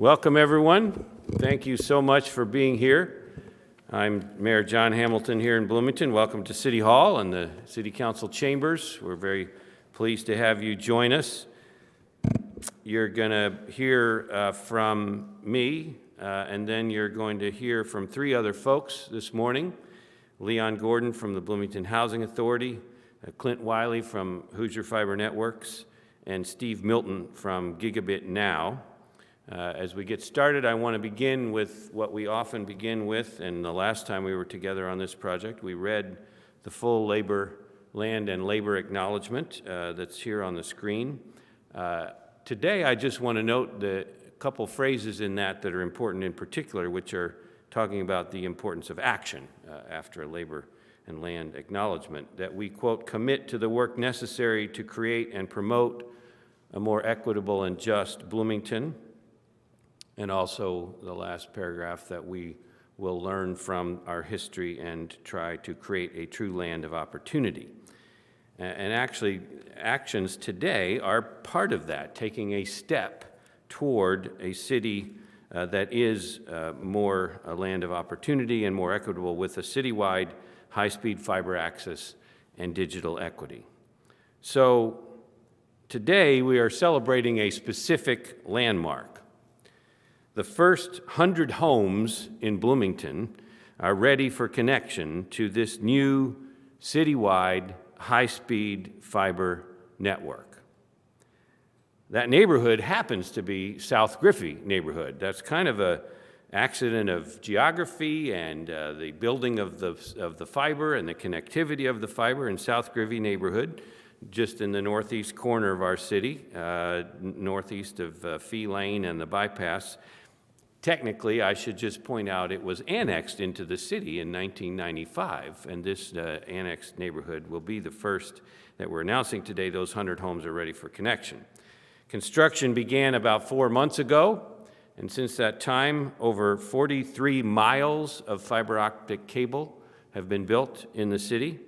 Welcome, everyone. Thank you so much for being here. I'm Mayor John Hamilton here in Bloomington. Welcome to City Hall and the City Council chambers. We're very pleased to have you join us. You're going to hear from me, and then you're going to hear from three other folks this morning. Leon Gordon from the Bloomington Housing Authority, Clint Wiley from Hoosier Fiber Networks, and Steve Milton from Gigabit Now. As we get started, I want to begin with what we often begin with, and the last time we were together on this project, we read the full land and labor acknowledgement that's here on the screen. Today, I just want to note the couple phrases in that are important in particular, which are talking about the importance of action after a labor and land acknowledgement, that we, quote, commit to the work necessary to create and promote a more equitable and just Bloomington, and also the last paragraph that we will learn from our history and try to create a true land of opportunity. And actually, actions today are part of that, taking a step toward a city that is more a land of opportunity and more equitable with a citywide high-speed fiber access and digital equity. So today we are celebrating a specific landmark. The first 100 homes in Bloomington are ready for connection to this new citywide high-speed fiber network. That neighborhood happens to be South Griffy neighborhood. That's kind of an accident of geography and the building of the fiber and the connectivity of the fiber in South Griffy neighborhood, just in the northeast corner of our city, northeast of Fee Lane and the bypass. Technically, I should just point out it was annexed into the city in 1995, and this annexed neighborhood will be the first that we're announcing today. Those 100 homes are ready for connection. Construction began about 4 months ago, and since that time, over 43 miles of fiber optic cable have been built in the city.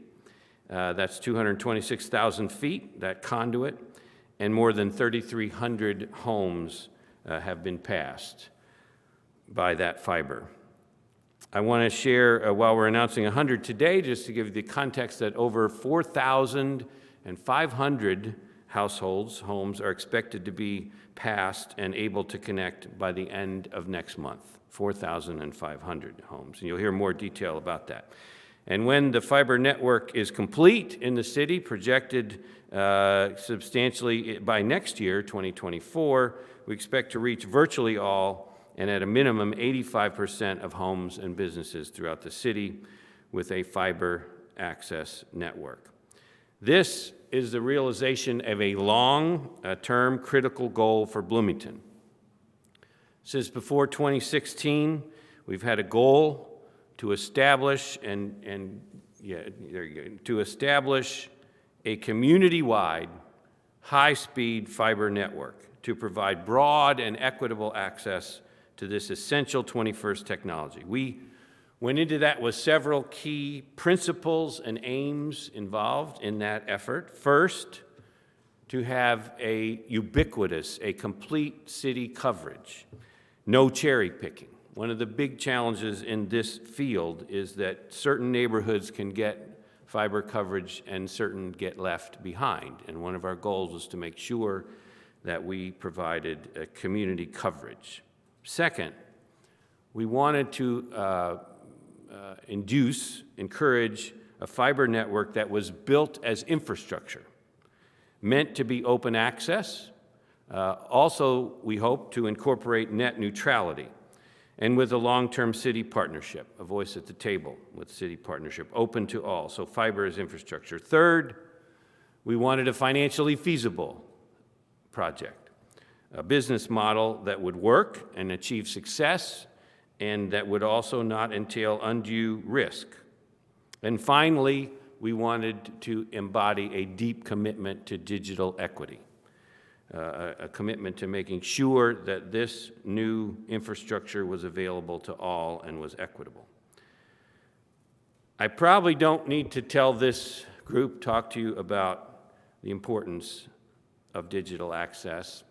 That's 226,000 feet, that conduit, and more than 3,300 homes have been passed by that fiber. I want to share, while we're announcing 100 today, just to give you the context that over 4,500 homes are expected to be passed and able to connect by the end of next month, 4,500 homes. And you'll hear more detail about that. And when the fiber network is complete in the city, projected substantially by next year, 2024, we expect to reach virtually all and at a minimum 85% of homes and businesses throughout the city with a fiber access network. This is the realization of a long-term critical goal for Bloomington. Since before 2016, we've had a goal to establish a community-wide high-speed fiber network to provide broad and equitable access to this essential 21st technology. We went into that with several key principles and aims involved in that effort. First, to have a ubiquitous, a complete city coverage, no cherry picking. One of the big challenges in this field is that certain neighborhoods can get fiber coverage and certain get left behind. And one of our goals was to make sure that we provided a community coverage. Second, we wanted to encourage a fiber network that was built as infrastructure, meant to be open access. Also, we hope to incorporate net neutrality, and with a long-term city partnership, a voice at the table with city partnership, open to all. So fiber is infrastructure. Third, we wanted a financially feasible project, a business model that would work and achieve success and that would also not entail undue risk. And finally, we wanted to embody a deep commitment to digital equity, a commitment to making sure that this new infrastructure was available to all and was equitable. I probably don't need to tell this group, talk to you about the importance of digital access.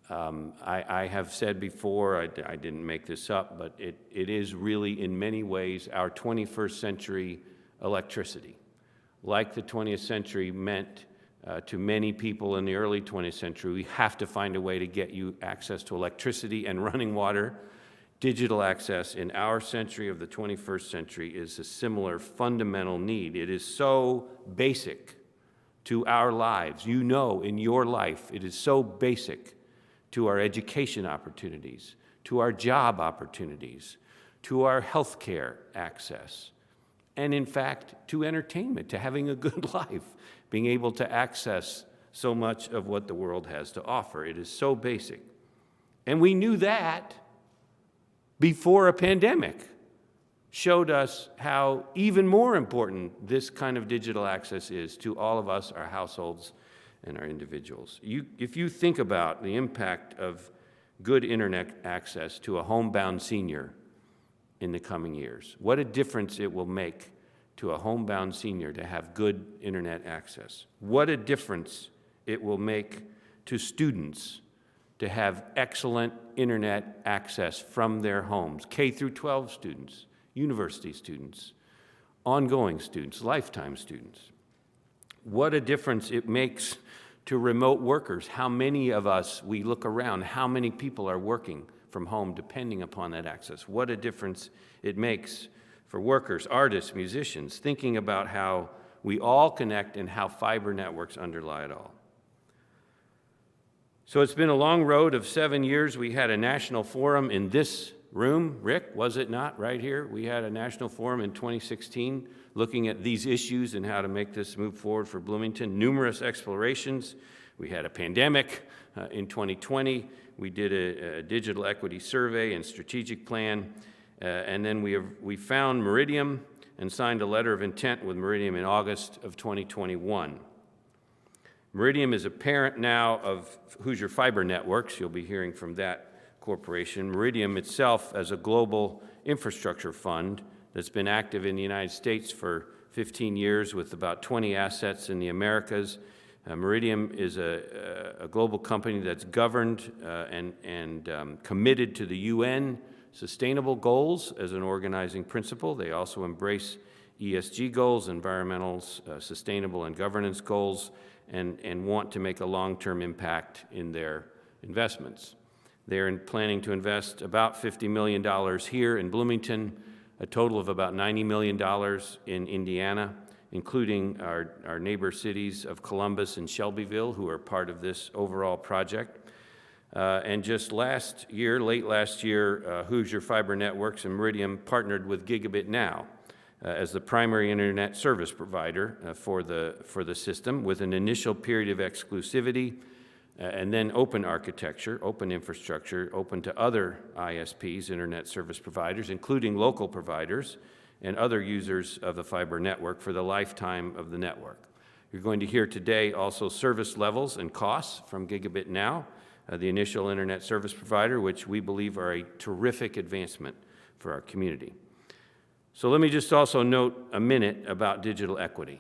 I have said before, I didn't make this up, but it is really in many ways our 21st century electricity. Like the 20th century meant to many people in the early 20th century, we have to find a way to get you access to electricity and running water. Digital access in our century of the 21st century is a similar fundamental need. It is so basic to our lives. You know, in your life, it is so basic to our education opportunities, to our job opportunities, to our health care access, and in fact, to entertainment, to having a good life, being able to access so much of what the world has to offer. It is so basic. And we knew that before a pandemic showed us how even more important this kind of digital access is to all of us, our households, and our individuals. If you think about the impact of good internet access to a homebound senior in the coming years, what a difference it will make to a homebound senior to have good internet access. What a difference it will make to students to have excellent internet access from their homes, K through 12 students, university students, ongoing students, lifetime students. What a difference it makes to remote workers. How many of us, we look around, how many people are working from home depending upon that access? What a difference it makes for workers, artists, musicians, thinking about how we all connect and how fiber networks underlie it all. So it's been a long road of 7 years. We had a national forum in this room. Rick, was it not, right here? We had a national forum in 2016 looking at these issues and how to make this move forward for Bloomington. Numerous explorations. We had a pandemic in 2020. We did a digital equity survey and strategic plan. And then we found Meridiam and signed a letter of intent with Meridiam in August of 2021. Meridiam is a parent now of Hoosier Fiber Networks. You'll be hearing from that corporation. Meridiam itself as a global infrastructure fund that's been active in the United States for 15 years with about 20 assets in the Americas. Meridiam is a global company that's governed and committed to the UN sustainable goals as an organizing principle. They also embrace ESG goals, environmental, sustainable, and governance goals, and want to make a long-term impact in their investments. They're planning to invest about $50 million here in Bloomington, a total of about $90 million in Indiana, including our neighbor cities of Columbus and Shelbyville, who are part of this overall project. And just last year, late last year, Hoosier Fiber Networks and Meridiam partnered with Gigabit Now as the primary internet service provider for the system, with an initial period of exclusivity and then open architecture, open infrastructure, open to other ISPs, internet service providers, including local providers and other users of the fiber network for the lifetime of the network. You're going to hear today also service levels and costs from Gigabit Now, the initial internet service provider, which we believe are a terrific advancement for our community. So let me just also note a minute about digital equity.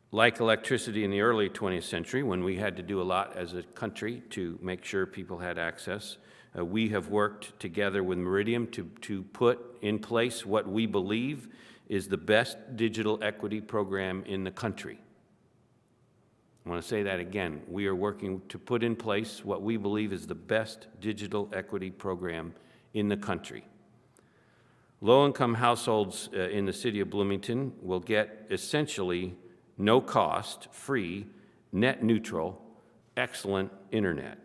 Like electricity in the early 20th century, when we had to do a lot as a country to make sure people had access, we have worked together with Meridiam to put in place what we believe is the best digital equity program in the country. I want to say that again. We are working to put in place what we believe is the best digital equity program in the country. Low-income households in the city of Bloomington will get essentially no cost, free, net neutral, excellent internet.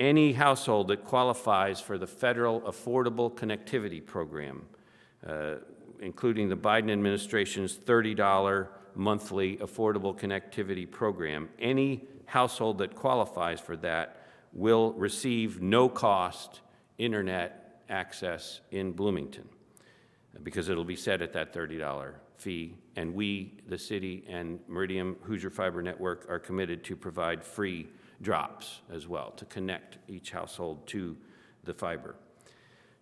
Any household that qualifies for the federal Affordable Connectivity Program, including the Biden administration's $30 monthly Affordable Connectivity Program, any household that qualifies for that will receive no-cost internet access in Bloomington, because it'll be set at that $30 fee, and we, the city, and Meridiam Hoosier Fiber Network are committed to provide free drops as well to connect each household to the fiber.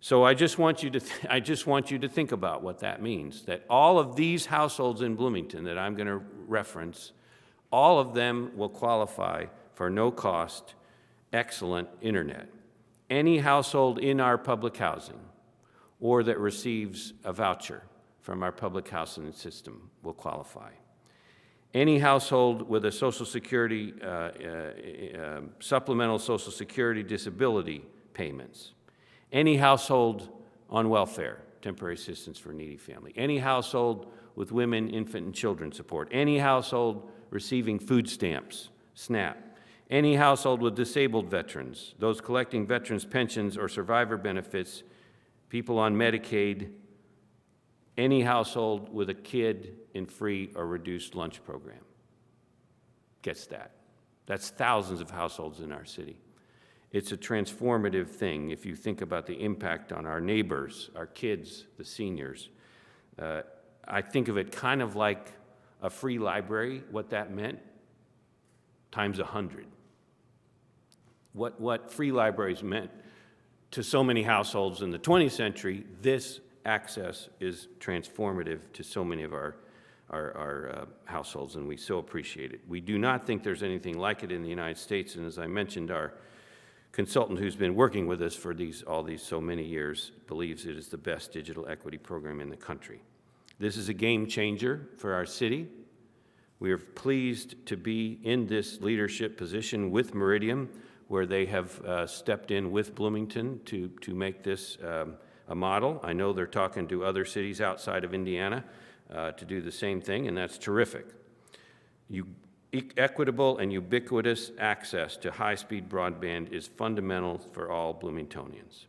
So I just want you to think about what that means, that all of these households in Bloomington that I'm going to reference, all of them will qualify for no cost, excellent internet. Any household in our public housing or that receives a voucher from our public housing system will qualify. Any household with a Social Security, supplemental Social Security disability payments. Any household on welfare, temporary assistance for needy family. Any household with women, infant, and children support. Any household receiving food stamps, SNAP. Any household with disabled veterans, those collecting veterans' pensions or survivor benefits, people on Medicaid, any household with a kid in free or reduced lunch program gets that. That's thousands of households in our city. It's a transformative thing if you think about the impact on our neighbors, our kids, the seniors. I think of it kind of like a free library, what that meant, times 100. What free libraries meant to so many households in the 20th century, this access is transformative to so many of our households, and we so appreciate it. We do not think there's anything like it in the United States, and as I mentioned, our consultant who's been working with us for all these so many years believes it is the best digital equity program in the country. This is a game changer for our city. We are pleased to be in this leadership position with Meridian, where they have stepped in with Bloomington to make this a model. I know they're talking to other cities outside of Indiana to do the same thing, and that's terrific. Equitable and ubiquitous access to high-speed broadband is fundamental for all Bloomingtonians.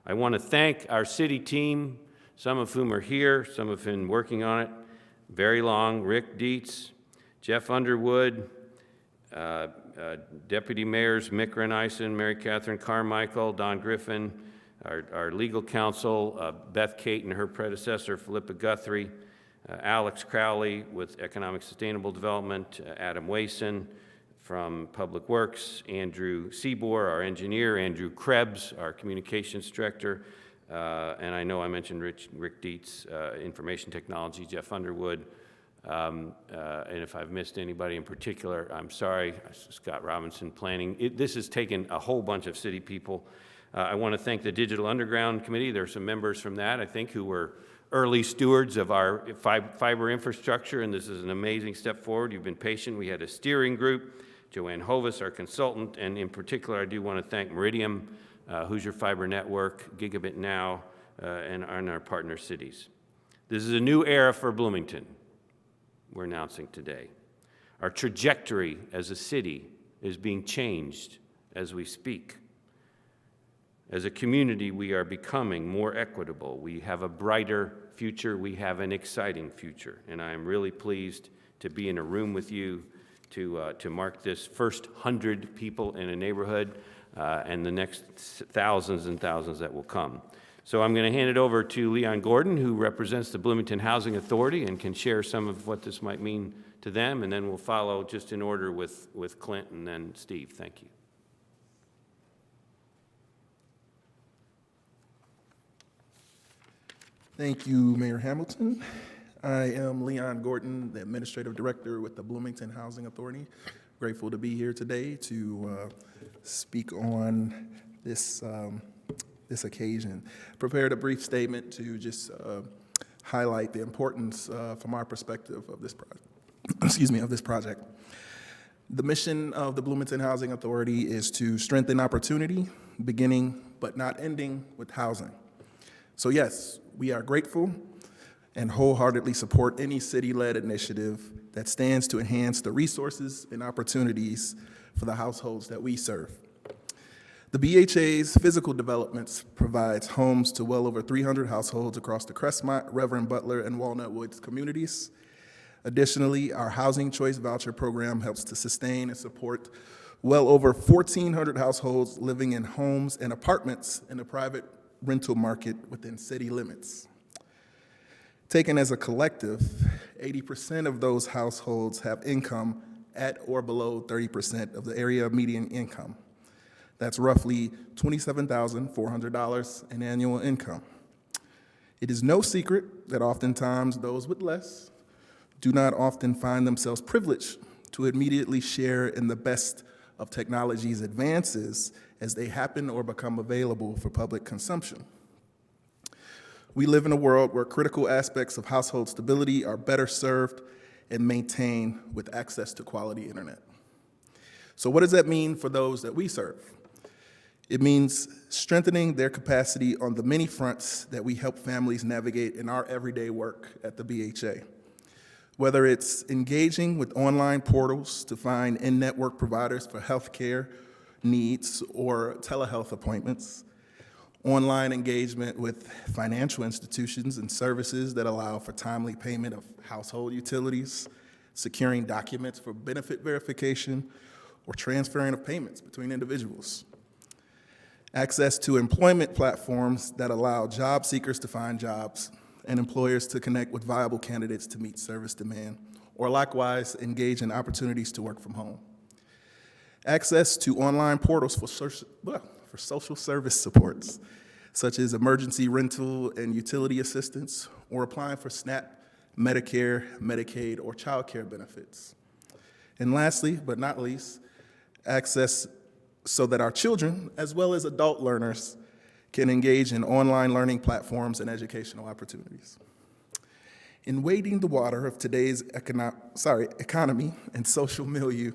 I want to thank our city team, some of whom are here, some have been working on it very long. Rick Dietz, Jeff Underwood, Deputy Mayors Mick Renison, Mary Catherine Carmichael, Don Griffin, our legal counsel, Beth Kate and her predecessor, Philippa Guthrie, Alex Crowley with Economic Sustainable Development, Adam Wason from Public Works, Andrew Seabor, our engineer, Andrew Krebs, our communications director, and I know I mentioned Rick Dietz, information technology, Jeff Underwood, and if I've missed anybody in particular, I'm sorry, Scott Robinson planning. This has taken a whole bunch of city people. I want to thank the Digital Underground Committee. There are some members from that, I think, who were early stewards of our fiber infrastructure, and this is an amazing step forward. You've been patient. We had a steering group, Joanne Hovis, our consultant, and in particular, I do want to thank Meridian, Hoosier Fiber Network, Gigabit Now, and our partner cities. This is a new era for Bloomington we're announcing today. Our trajectory as a city is being changed as we speak. As a community, we are becoming more equitable. We have a brighter future. We have an exciting future. And I am really pleased to be in a room with you to mark this first 100 people in a neighborhood and the next thousands and thousands that will come. So I'm going to hand it over to Leon Gordon, who represents the Bloomington Housing Authority and can share some of what this might mean to them. And then we'll follow just in order with Clint and then Steve. Thank you. Thank you, Mayor Hamilton. I am Leon Gordon, the Administrative Director with the Bloomington Housing Authority. Grateful to be here today to speak on this occasion. Prepared a brief statement to just highlight the importance from our perspective of this project. The mission of the Bloomington Housing Authority is to strengthen opportunity, beginning but not ending with housing. So yes, we are grateful and wholeheartedly support any city-led initiative that stands to enhance the resources and opportunities for the households that we serve. The BHA's physical developments provides homes to well over 300 households across the Crestmont, Reverend Butler, and Walnut Woods communities. Additionally, our Housing Choice Voucher Program helps to sustain and support well over 1,400 households living in homes and apartments in the private rental market within city limits. Taken as a collective, 80% of those households have income at or below 30% of the area median income. That's roughly $27,400 in annual income. It is no secret that oftentimes those with less do not often find themselves privileged to immediately share in the best of technology's advances as they happen or become available for public consumption. We live in a world where critical aspects of household stability are better served and maintained with access to quality internet. So what does that mean for those that we serve? It means strengthening their capacity on the many fronts that we help families navigate in our everyday work at the BHA. Whether it's engaging with online portals to find in-network providers for healthcare needs or telehealth appointments, online engagement with financial institutions and services that allow for timely payment of household utilities, securing documents for benefit verification, or transferring of payments between individuals. Access to employment platforms that allow job seekers to find jobs and employers to connect with viable candidates to meet service demand, or likewise engage in opportunities to work from home. Access to online portals for social service supports, such as emergency rental and utility assistance, or applying for SNAP, Medicare, Medicaid, or child care benefits. And lastly, but not least, access so that our children, as well as adult learners, can engage in online learning platforms and educational opportunities. In wading the water of today's economy and social milieu,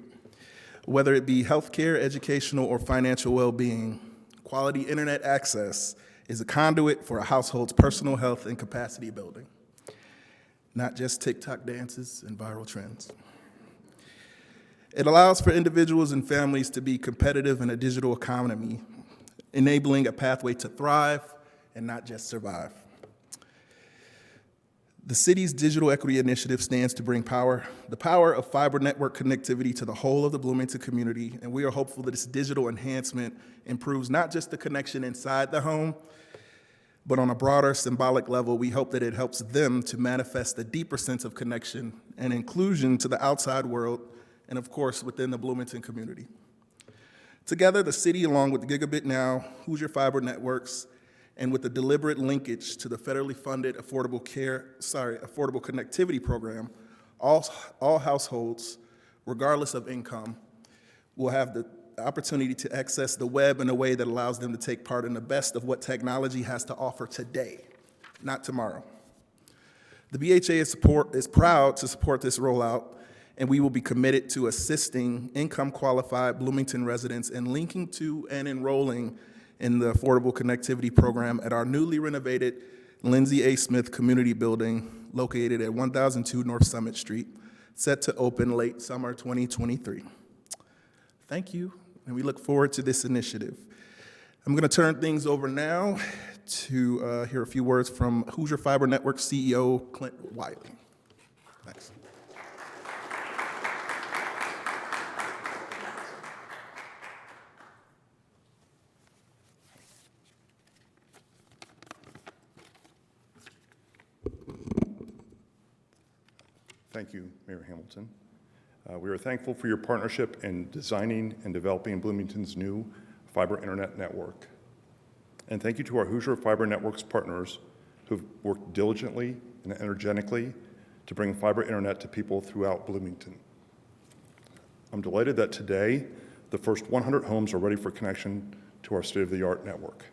whether it be healthcare, educational, or financial well-being, quality internet access is a conduit for a household's personal health and capacity building, not just TikTok dances and viral trends. It allows for individuals and families to be competitive in a digital economy, enabling a pathway to thrive and not just survive. The city's Digital Equity Initiative stands to bring the power of fiber network connectivity to the whole of the Bloomington community, and we are hopeful that this digital enhancement improves not just the connection inside the home, but on a broader symbolic level, we hope that it helps them to manifest a deeper sense of connection and inclusion to the outside world, and of course, within the Bloomington community. Together, the city, along with Gigabit Now, Hoosier Fiber Networks, and with the deliberate linkage to the federally funded Affordable Connectivity Program, all households, regardless of income, will have the opportunity to access the web in a way that allows them to take part in the best of what technology has to offer today, not tomorrow. The BHA is proud to support this rollout, and we will be committed to assisting income-qualified Bloomington residents in linking to and enrolling in the Affordable Connectivity Program at our newly renovated Lindsay A. Smith Community Building located at 1002 North Summit Street, set to open late summer 2023. Thank you, and we look forward to this initiative. I'm going to turn things over now to hear a few words from Hoosier Fiber Network CEO Clint Wiley. Thanks. Thank you, Mayor Hamilton. We are thankful for your partnership in designing and developing Bloomington's new fiber internet network. And thank you to our Hoosier Fiber Networks partners who've worked diligently and energetically to bring fiber internet to people throughout Bloomington. I'm delighted that today, the first 100 homes are ready for connection to our state-of-the-art network.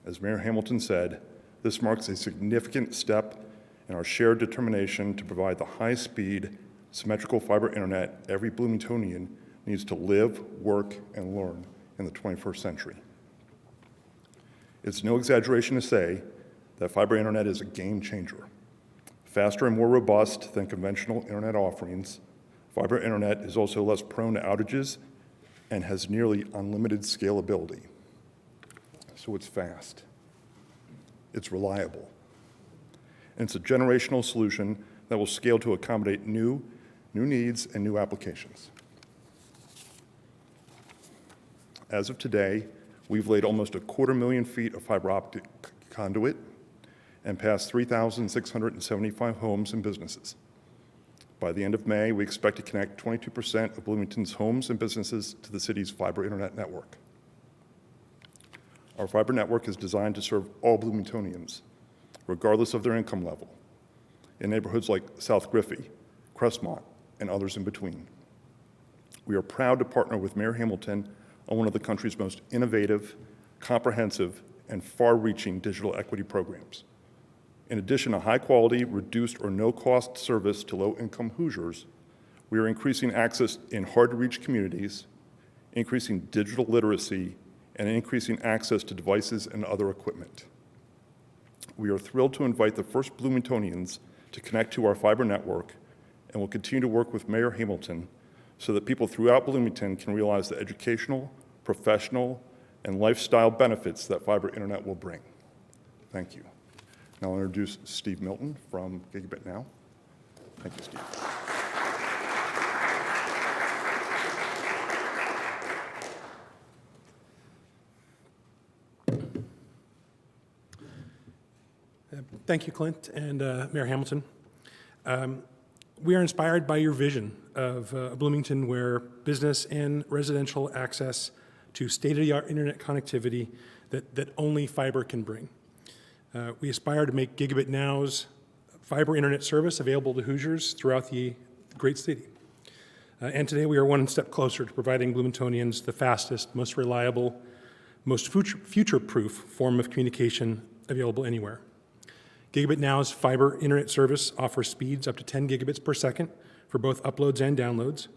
As Mayor Hamilton said, this marks a significant step in our shared determination to provide the high-speed, symmetrical fiber internet every Bloomingtonian needs to live, work, and learn in the 21st century. It's no exaggeration to say that fiber internet is a game changer. Faster and more robust than conventional internet offerings, fiber internet is also less prone to outages and has nearly unlimited scalability. So it's fast, it's reliable, and it's a generational solution that will scale to accommodate new needs and new applications. As of today, we've laid almost 250,000 feet of fiber optic conduit and passed 3,675 homes and businesses. By the end of May, we expect to connect 22% of Bloomington's homes and businesses to the city's fiber internet network. Our fiber network is designed to serve all Bloomingtonians, regardless of their income level, in neighborhoods like South Griffy, Crestmont, and others in between. we are proud to partner with Mayor Hamilton on one of the country's most innovative, comprehensive, and far-reaching digital equity programs. In addition to high-quality, reduced or no-cost service to low-income Hoosiers, we are increasing access in hard-to-reach communities, increasing digital literacy, and increasing access to devices and other equipment. We are thrilled to invite the first Bloomingtonians to connect to our fiber network, and will continue to work with Mayor Hamilton so that people throughout Bloomington can realize the educational, professional, and lifestyle benefits that fiber internet will bring. Thank you. Now I'll introduce Steve Milton from Gigabit Now. Thank you, Steve. Thank you, Clint and Mayor Hamilton. We are inspired by your vision of Bloomington, where business and residential access to state-of-the-art internet connectivity that only fiber can bring. We aspire to make Gigabit Now's fiber internet service available to Hoosiers throughout the great city. And today we are one step closer to providing Bloomingtonians the fastest, most reliable, most future-proof form of communication available anywhere. Gigabit Now's fiber internet service offers speeds up to 10 gigabits per second for both uploads and downloads.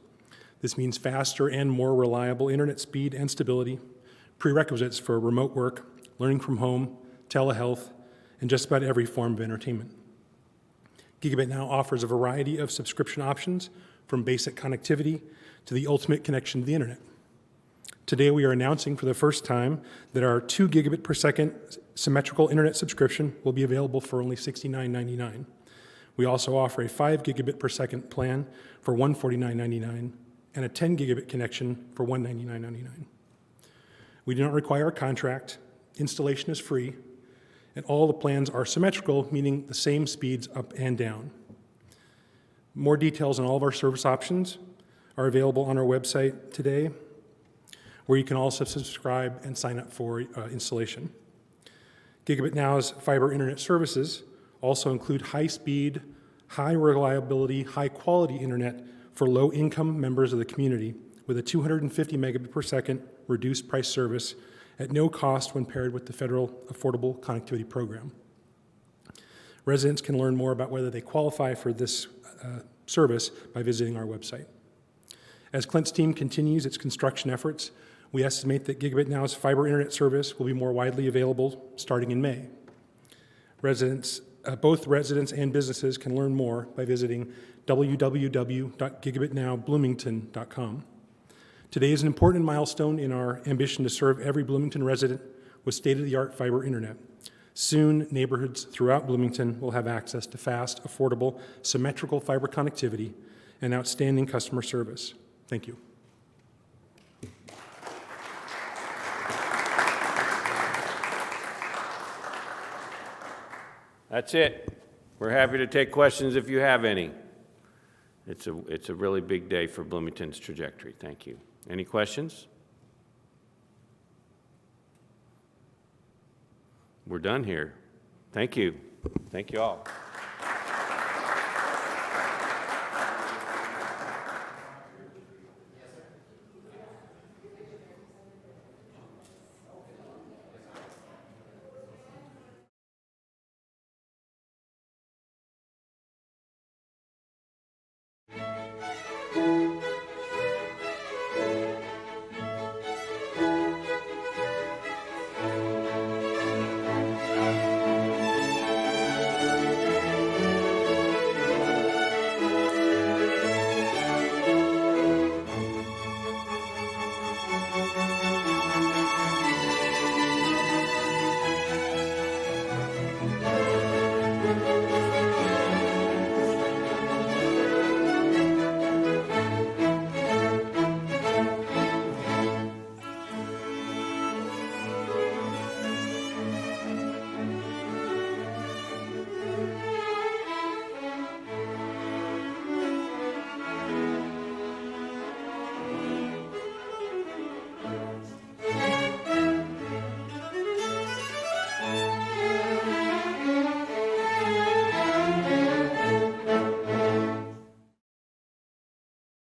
This means faster and more reliable internet speed and stability, prerequisites for remote work, learning from home, telehealth, and just about every form of entertainment. Gigabit Now offers a variety of subscription options, from basic connectivity to the ultimate connection to the internet. Today we are announcing for the first time that our 2 gigabit per second symmetrical internet subscription will be available for only $69.99. We also offer a 5 gigabit per second plan for $149.99 and a 10 gigabit connection for $199.99. We do not require a contract, installation is free, and all the plans are symmetrical, meaning the same speeds up and down. More details on all of our service options are available on our website today, where you can also subscribe and sign up for installation. Gigabit Now's fiber internet services also include high-speed, high-reliability, high-quality internet for low-income members of the community with a 250 megabit per second reduced price service at no cost when paired with the federal Affordable Connectivity Program. Residents can learn more about whether they qualify for this service by visiting our website. As Clint's team continues its construction efforts, we estimate that Gigabit Now's fiber internet service will be more widely available starting in May. Both residents and businesses can learn more by visiting www.gigabitnowbloomington.com. Today is an important milestone in our ambition to serve every Bloomington resident with state-of-the-art fiber internet. Soon, neighborhoods throughout Bloomington will have access to fast, affordable, symmetrical fiber connectivity and outstanding customer service. Thank you. That's it. We're happy to take questions if you have any. It's a really big day for Bloomington's trajectory. Thank you. Any questions? We're done here. Thank you. Thank you all.